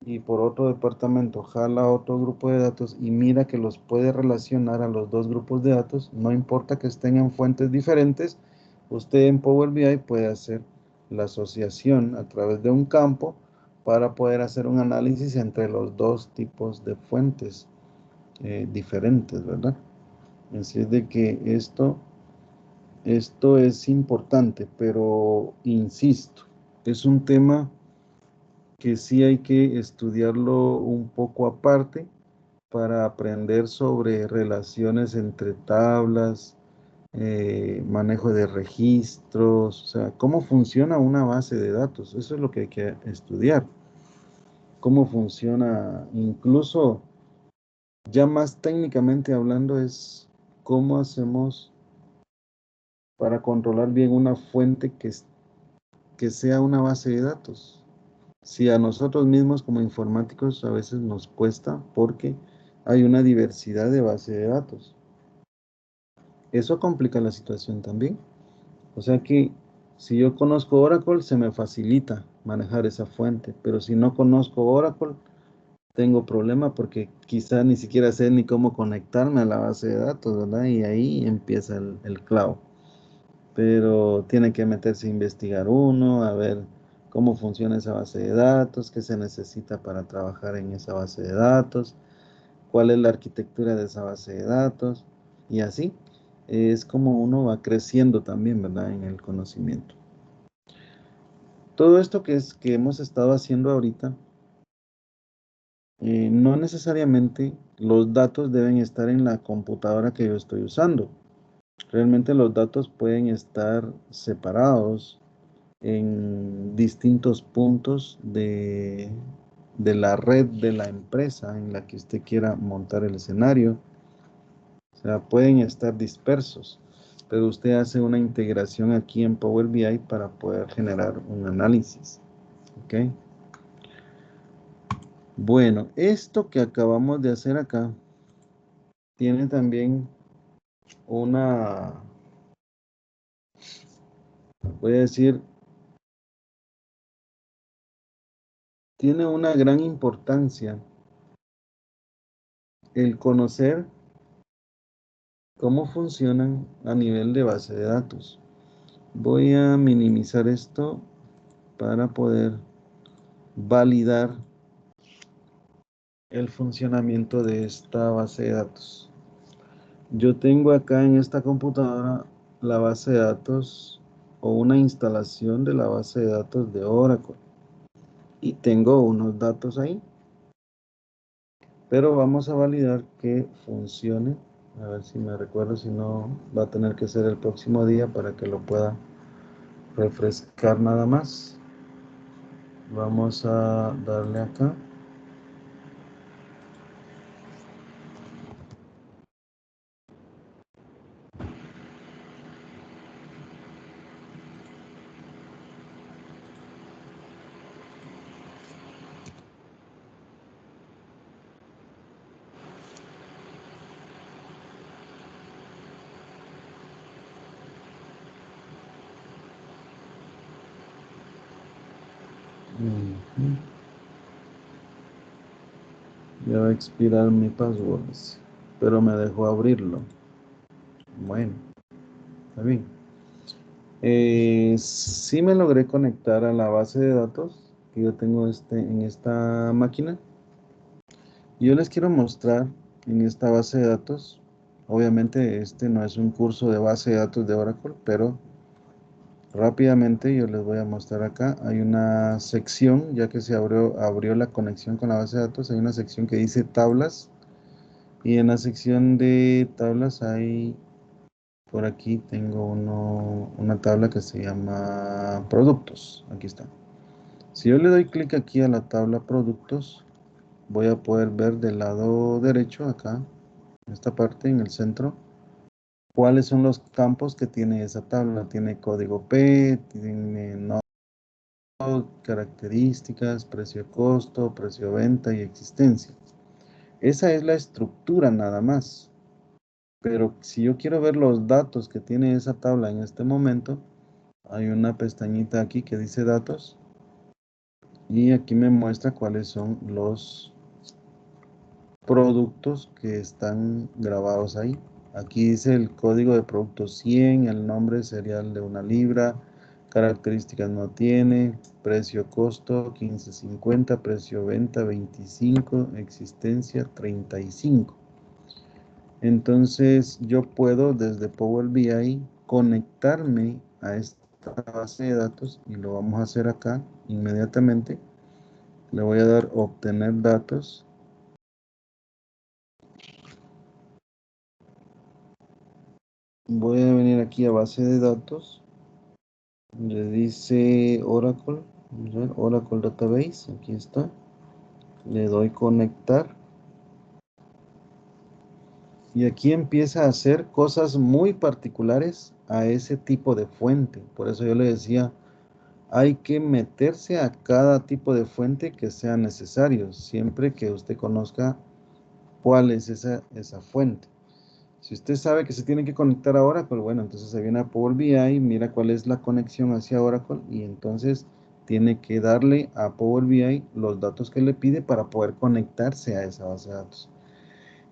y por otro departamento jala otro grupo de datos y mira que los puede relacionar a los dos grupos de datos, no importa que estén en fuentes diferentes, usted en Power BI puede hacer la asociación a través de un campo para poder hacer un análisis entre los dos tipos de fuentes diferentes, ¿verdad? Así es de que esto es importante, pero insisto, es un tema que sí hay que estudiarlo un poco aparte para aprender sobre relaciones entre tablas, manejo de registros, o sea, cómo funciona una base de datos. Eso es lo que hay que estudiar. Cómo funciona, incluso ya más técnicamente hablando, es cómo hacemos para controlar bien una fuente que sea una base de datos. Si a nosotros mismos como informáticos a veces nos cuesta porque hay una diversidad de base de datos. Eso complica la situación también. O sea que si yo conozco Oracle, se me facilita manejar esa fuente, pero si no conozco Oracle, tengo problema porque quizá ni siquiera sé ni cómo conectarme a la base de datos, ¿verdad? Y ahí empieza el clavo. Pero tiene que meterse a investigar uno, a ver cómo funciona esa base de datos, qué se necesita para trabajar en esa base de datos, cuál es la arquitectura de esa base de datos, y así es como uno va creciendo también, ¿verdad? En el conocimiento. Todo esto que hemos estado haciendo ahorita, no necesariamente los datos deben estar en la computadora que yo estoy usando. Realmente los datos pueden estar separados en distintos puntos de la red de la empresa en la que usted quiera montar el escenario. O sea, pueden estar dispersos, pero usted hace una integración aquí en Power BI para poder generar un análisis. ¿Ok? Bueno, esto que acabamos de hacer acá tiene también una, voy a decir, tiene una gran importancia el conocer cómo funcionan a nivel de base de datos. Voy a minimizar esto para poder validar el funcionamiento de esta base de datos. Yo tengo acá en esta computadora la base de datos o una instalación de la base de datos de Oracle y tengo unos datos ahí, pero vamos a validar que funcione. A ver si me recuerdo, si no va a tener que ser el próximo día para que lo pueda refrescar nada más. Vamos a darle acá. Ujú. Ya va a expirar mi password, pero me dejó abrirlo. Bueno, está bien. Sí me logré conectar a la base de datos que yo tengo en esta máquina. Yo les quiero mostrar en esta base de datos. Obviamente este no es un curso de base de datos de Oracle, pero rápidamente yo les voy a mostrar acá. Hay una sección, ya que se abrió la conexión con la base de datos, hay una sección que dice tablas. Y en la sección de tablas hay, por aquí tengo una tabla que se llama productos. Aquí está. Si yo le doy clic aquí a la tabla productos, voy a poder ver del lado derecho acá, en esta parte, en el centro, cuáles son los campos que tiene esa tabla. Tiene código P, tiene no, características, precio costo, precio venta y existencia. Esa es la estructura nada más. Pero si yo quiero ver los datos que tiene esa tabla en este momento, hay una pestañita aquí que dice datos y aquí me muestra cuáles son los productos que están grabados ahí. Aquí dice el código de producto 100, el nombre serial de una libra, características no tiene, precio costo 15.50, precio venta 25, existencia 35. Entonces yo puedo desde Power BI conectarme a esta base de datos y lo vamos a hacer acá inmediatamente. Le voy a dar obtener datos. Voy a venir aquí a base de datos. Le dice Oracle. Vamos a ver, Oracle Database. Aquí está. Le doy conectar. Y aquí empieza a hacer cosas muy particulares a ese tipo de fuente. Por eso yo le decía, hay que meterse a cada tipo de fuente que sea necesario, siempre que usted conozca cuál es esa fuente. Si usted sabe que se tiene que conectar a Oracle, bueno, entonces se viene a Power BI, mira cuál es la conexión hacia Oracle y entonces tiene que darle a Power BI los datos que le pide para poder conectarse a esa base de datos.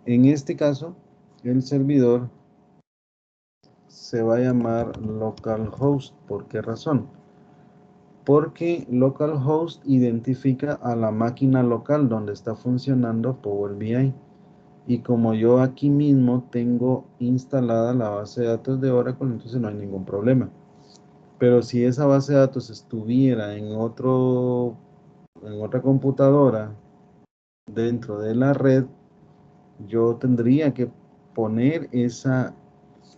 En este caso, el servidor se va a llamar localhost. ¿Por qué razón? Porque localhost identifica a la máquina local donde está funcionando Power BI. Y como yo aquí mismo tengo instalada la base de datos de Oracle, entonces no hay ningún problema. Pero si esa base de datos estuviera en otra computadora dentro de la red, yo tendría que poner esa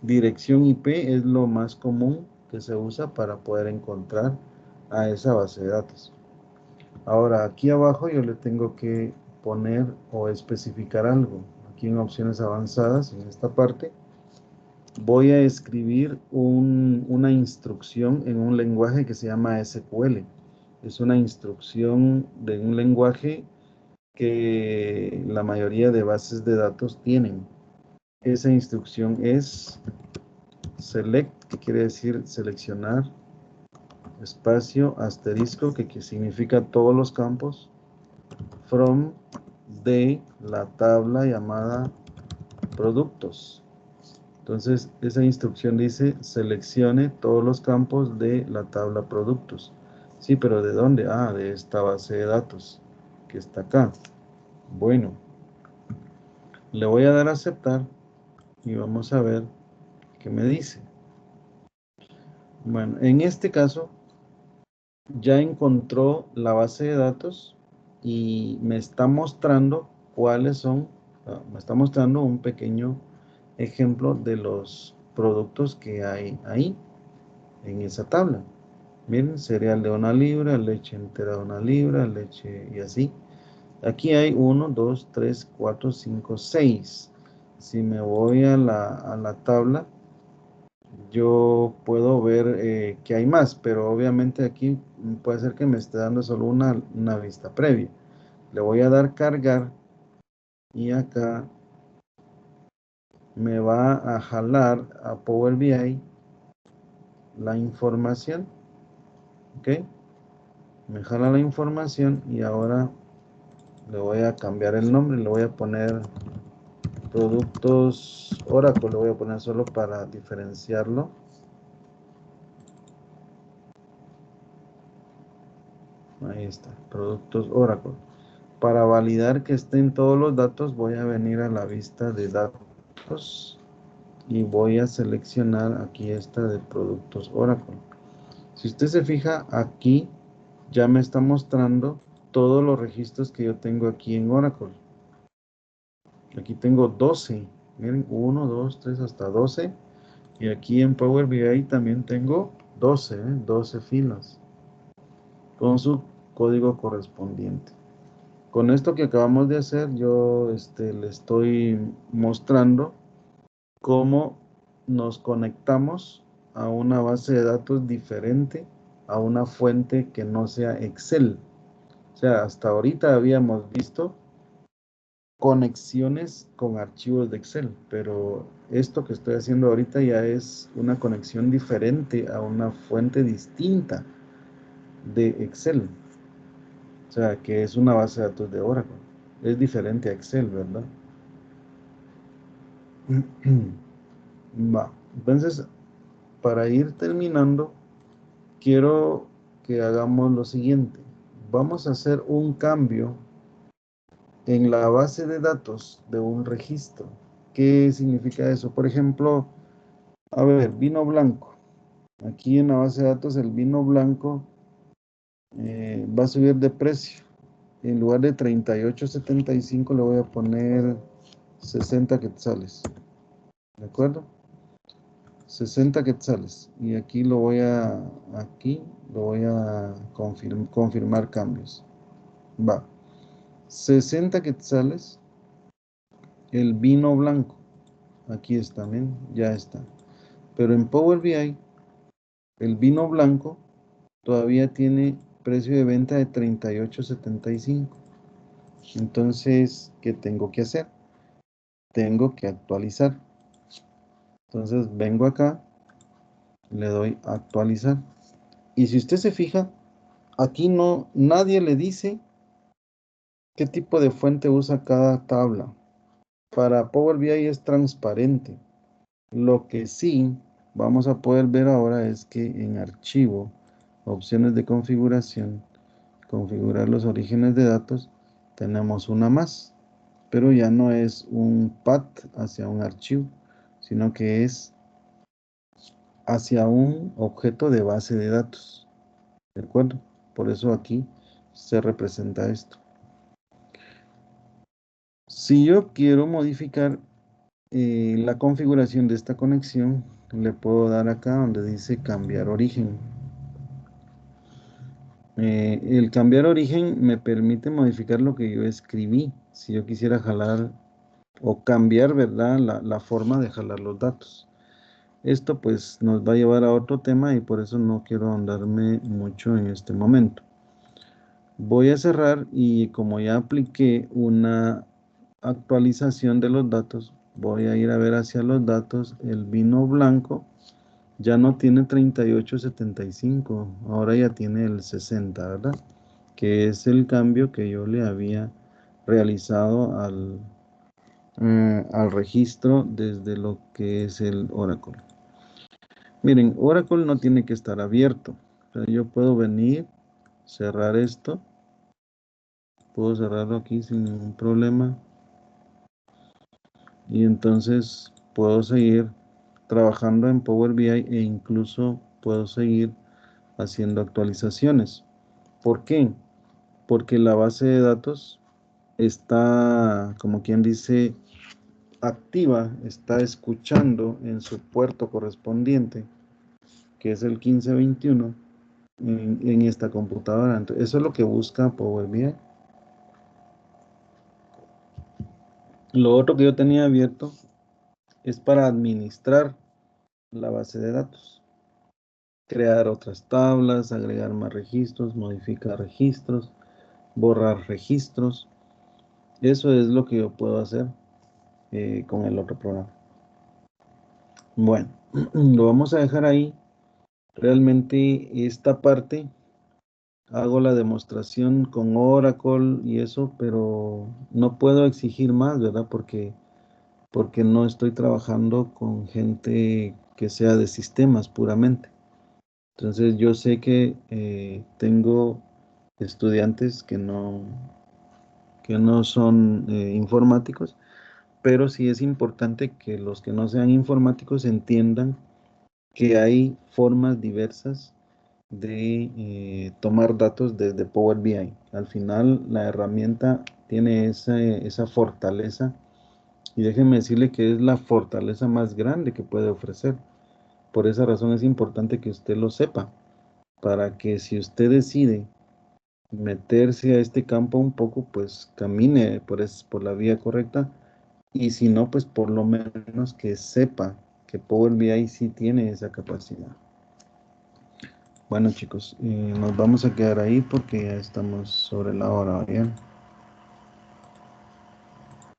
dirección IP, es lo más común que se usa para poder encontrar a esa base de datos. Ahora, aquí abajo yo le tengo que poner o especificar algo. Aquí en opciones avanzadas, en esta parte, voy a escribir una instrucción en un lenguaje que se llama SQL. Es una instrucción de un lenguaje que la mayoría de bases de datos tienen. Esa instrucción es select, que quiere decir seleccionar, espacio, asterisco, que significa todos los campos, from, de la tabla llamada productos. Entonces, esa instrucción dice seleccione todos los campos de la tabla productos. Sí, pero ¿de dónde? Ah, de esta base de datos que está acá. Bueno, le voy a dar a aceptar y vamos a ver qué me dice. Bueno, en este caso ya encontró la base de datos y me está mostrando cuáles son, me está mostrando un pequeño ejemplo de los productos que hay ahí en esa tabla. Miren, cereal de 1 libra, leche entera de 1 libra, leche y así. Aquí hay 1, 2, 3, 4, 5, 6. Si me voy a la tabla, yo puedo ver que hay más, pero obviamente aquí puede ser que me esté dando solo una vista previa. Le voy a dar cargar y acá me va a jalar a Power BI la información. ¿Ok? Me jala la información y ahora le voy a cambiar el nombre, le voy a poner productos Oracle, le voy a poner solo para diferenciarlo. Ahí está, productos Oracle. Para validar que estén todos los datos, voy a venir a la vista de datos y voy a seleccionar aquí esta de productos Oracle. Si usted se fija, aquí ya me está mostrando todos los registros que yo tengo aquí en Oracle. Aquí tengo 12. Miren, 1, 2, 3, hasta 12. Y aquí en Power BI también tengo 12, 12 filas con su código correspondiente. Con esto que acabamos de hacer, yo le estoy mostrando cómo nos conectamos a una base de datos diferente, a una fuente que no sea Excel. O sea, hasta ahorita habíamos visto conexiones con archivos de Excel, pero esto que estoy haciendo ahorita ya es una conexión diferente a una fuente distinta de Excel. O sea, que es una base de datos de Oracle. Es diferente a Excel, ¿verdad? Va. Entonces, para ir terminando, quiero que hagamos lo siguiente. Vamos a hacer un cambio en la base de datos de un registro. ¿Qué significa eso? Por ejemplo, a ver, vino blanco. Aquí en la base de datos el vino blanco va a subir de precio. en lugar de 38.75 le voy a poner 60 quetzales. ¿De acuerdo? 60 quetzales. Y aquí lo voy a confirmar cambios. Va. 60 quetzales. El vino blanco. Aquí está, ¿ven? Ya está. Pero en Power BI, el vino blanco todavía tiene precio de venta de 38.75. Entonces, ¿qué tengo que hacer? Tengo que actualizar. Entonces vengo acá, le doy a actualizar. Y si usted se fija, aquí no, nadie le dice qué tipo de fuente usa cada tabla. Para Power BI es transparente. Lo que sí vamos a poder ver ahora es que en archivo, opciones de configuración, configurar los orígenes de datos, tenemos una más, pero ya no es un path hacia un archivo, sino que es hacia un objeto de base de datos. ¿De acuerdo? Por eso aquí se representa esto. Si yo quiero modificar la configuración de esta conexión, le puedo dar acá donde dice cambiar origen. El cambiar origen me permite modificar lo que yo escribí. Si yo quisiera jalar o cambiar, ¿verdad? La forma de jalar los datos. Esto pues nos va a llevar a otro tema y por eso no quiero ahondarme mucho en este momento. Voy a cerrar y como ya apliqué una actualización de los datos, voy a ir a ver hacia los datos. El vino blanco ya no tiene 38.75, ahora ya tiene el 60, ¿verdad? Que es el cambio que yo le había realizado al registro desde lo que es el Oracle. Miren, Oracle no tiene que estar abierto. O sea, yo puedo venir, cerrar esto. Puedo cerrarlo aquí sin ningún problema. Y entonces puedo seguir trabajando en Power BI e incluso puedo seguir haciendo actualizaciones. ¿Por qué? Porque la base de datos está, como quien dice, activa, está escuchando en su puerto correspondiente, que es el 1521, en esta computadora. Entonces, eso es lo que busca Power BI. Lo otro que yo tenía abierto es para administrar la base de datos. Crear otras tablas, agregar más registros, modificar registros, borrar registros. Eso es lo que yo puedo hacer con el otro programa. Bueno, lo vamos a dejar ahí. Realmente esta parte hago la demostración con Oracle y eso, pero no puedo exigir más, ¿verdad? Porque no estoy trabajando con gente que sea de sistemas puramente. Entonces yo sé que tengo estudiantes que no son informáticos, pero sí es importante que los que no sean informáticos entiendan que hay formas diversas de tomar datos desde Power BI. Al final la herramienta tiene esa fortaleza y déjenme decirle que es la fortaleza más grande que puede ofrecer. Por esa razón es importante que usted lo sepa, para que si usted decide meterse a este campo un poco, pues camine por la vía correcta y si no, pues por lo menos que sepa que Power BI sí tiene esa capacidad. Bueno chicos, nos vamos a quedar ahí porque ya estamos sobre la hora, ¿bien?